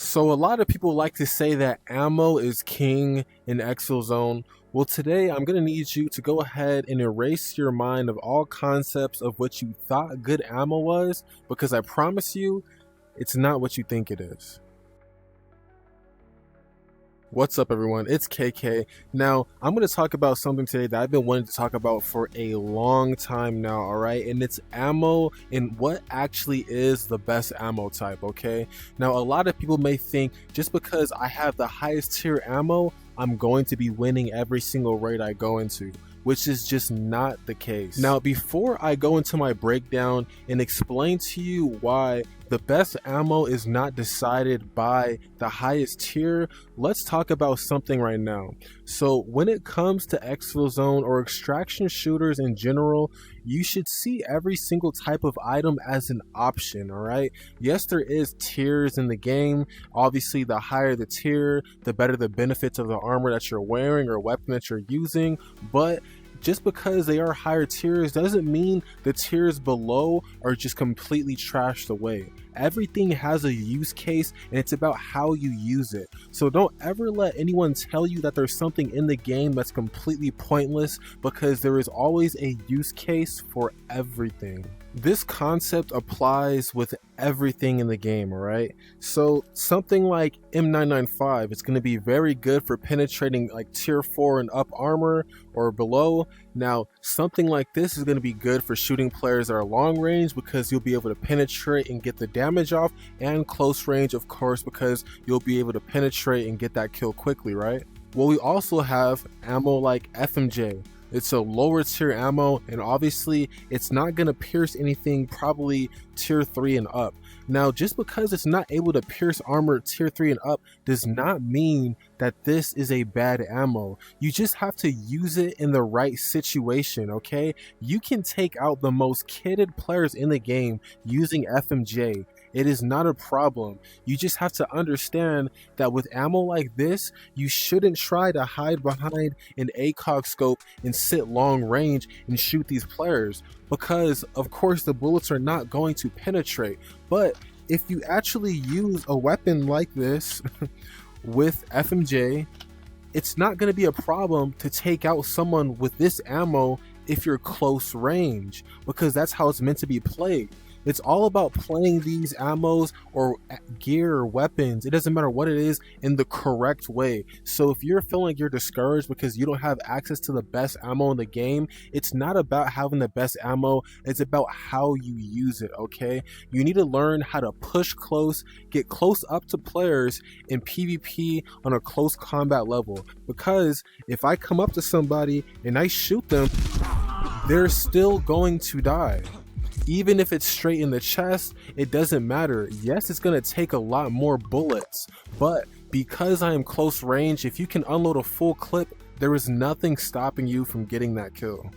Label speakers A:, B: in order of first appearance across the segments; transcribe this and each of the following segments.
A: So a lot of people like to say that ammo is king in Exfil Zone. Well, today I'm gonna need you to go ahead and erase your mind of all concepts of what you thought good ammo was, because I promise you, it's not what you think it is. What's up, everyone? It's KK. Now, I'm going to talk about something today that I've been wanting to talk about for a long time now, all right? And it's ammo and what actually is the best ammo type, okay? Now, a lot of people may think just because I have the highest tier ammo, I'm going to be winning every single raid I go into, which is just not the case. Now, before I go into my breakdown and explain to you why the best ammo is not decided by the highest tier, let's talk about something right now. So when it comes to Exfil Zone or extraction shooters in general, you should see every single type of item as an option, all right? Yes, there is tiers in the game. Obviously, the higher the tier, the better the benefits of the armor that you're wearing or weapon that you're using, but just because they are higher tiers doesn't mean the tiers below are just completely trashed away. Everything has a use case and it's about how you use it. So don't ever let anyone tell you that there's something in the game that's completely pointless, because there is always a use case for everything. This concept applies with everything in the game, alright? So something like M995, it's going to be very good for penetrating like tier 4 and up armor or below. Now, something like this is going to be good for shooting players that are long range, because you'll be able to penetrate and get the damage off, and close range, of course, because you'll be able to penetrate and get that kill quickly, right? Well, we also have ammo like FMJ. It's a lower tier ammo, and obviously it's not going to pierce anything probably tier 3 and up. Now, just because it's not able to pierce armor tier 3 and up does not mean that this is a bad ammo. You just have to use it in the right situation, okay? You can take out the most kitted players in the game using FMJ. It is not a problem. You just have to understand that with ammo like this, you shouldn't try to hide behind an ACOG scope and sit long range and shoot these players, because of course the bullets are not going to penetrate. But if you actually use a weapon like this with FMJ, it's not going to be a problem to take out someone with this ammo if you're close range, because that's how it's meant to be played. It's all about playing these ammos or gear or weapons, it doesn't matter what it is, in the correct way. So if you're feeling like you're discouraged because you don't have access to the best ammo in the game, it's not about having the best ammo, it's about how you use it, okay? You need to learn how to push close, get close up to players in PvP on a close combat level, because if I come up to somebody and I shoot them, they're still going to die. Even if it's straight in the chest, it doesn't matter. Yes, it's going to take a lot more bullets, but because I am close range, if you can unload a full clip, there is nothing stopping you from getting that kill.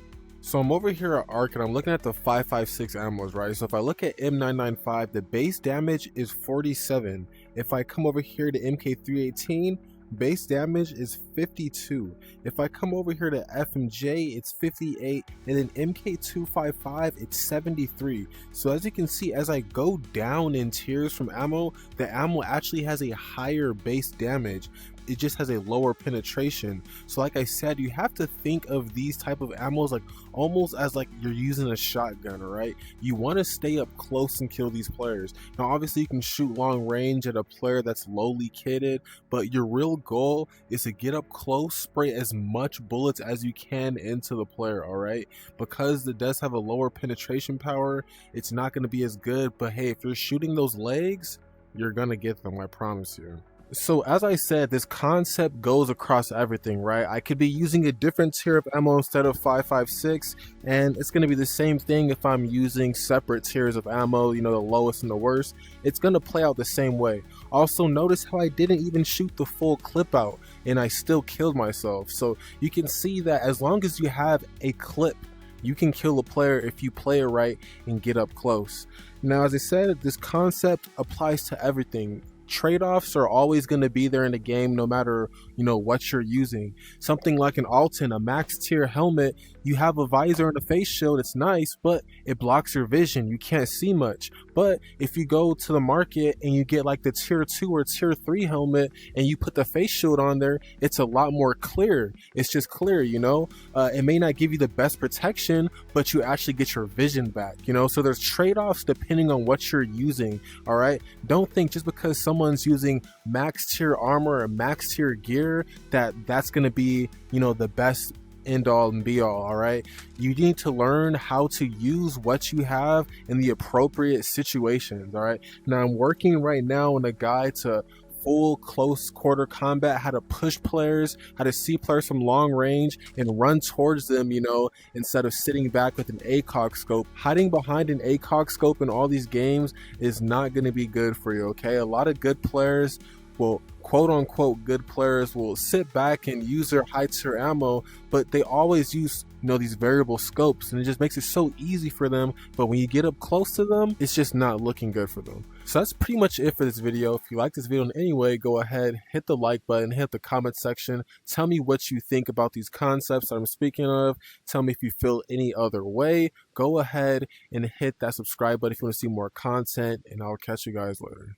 A: So I'm over here at ARC and I'm looking at the 5.56 ammos, right? So if I look at M995, the base damage is 47. If I come over here to MK318, base damage is 52. If I come over here to FMJ, it's 58, and then MK255, it's 73. So as you can see, as I go down in tiers from ammo, the ammo actually has a higher base damage. It just has a lower penetration. So like I said, you have to think of these type of ammos like almost as like you're using a shotgun, right? You want to stay up close and kill these players. Now obviously you can shoot long range at a player that's lowly kitted, but your real goal is to get up close, spray as much bullets as you can into the player, all right? Because it does have a lower penetration power, it's not going to be as good, but hey, if you're shooting those legs, you're gonna get them, I promise you. So as I said, this concept goes across everything, right? I could be using a different tier of ammo instead of 5.56, and it's going to be the same thing if I'm using separate tiers of ammo, you know, the lowest and the worst. It's going to play out the same way. Also, notice how I didn't even shoot the full clip out and I still killed myself. So you can see that as long as you have a clip, you can kill a player if you play it right and get up close. Now, as I said, this concept applies to everything. Trade-offs are always going to be there in the game, no matter, you know, what you're using. Something like an Alton, a max tier helmet, You have a visor and a face shield, it's nice, but it blocks your vision. You can't see much. But if you go to the market and you get like the tier 2 or tier 3 helmet and you put the face shield on there, it's a lot more clear. It's just clear, you know? It may not give you the best protection, but you actually get your vision back, you know? So there's trade-offs depending on what you're using, all right? Don't think just because someone's using max tier armor or max tier gear that's going to be, you know, the best end all and be all right? You need to learn how to use what you have in the appropriate situations, all right? Now I'm working right now on a guide to full close quarter combat, how to push players, how to see players from long range and run towards them, you know, instead of sitting back with an ACOG scope. Hiding behind an ACOG scope in all these games is not going to be good for you, okay? A lot of good players will, quote unquote good players, will sit back and use their high tier ammo, but they always use, you know, these variable scopes, and it just makes it so easy for them. But when you get up close to them, it's just not looking good for them. So that's pretty much it for this video. If you like this video in any way, go ahead, hit the like button, hit the comment section. Tell me what you think about these concepts that I'm speaking of. Tell me if you feel any other way. Go ahead and hit that subscribe button if you want to see more content, and I'll catch you guys later.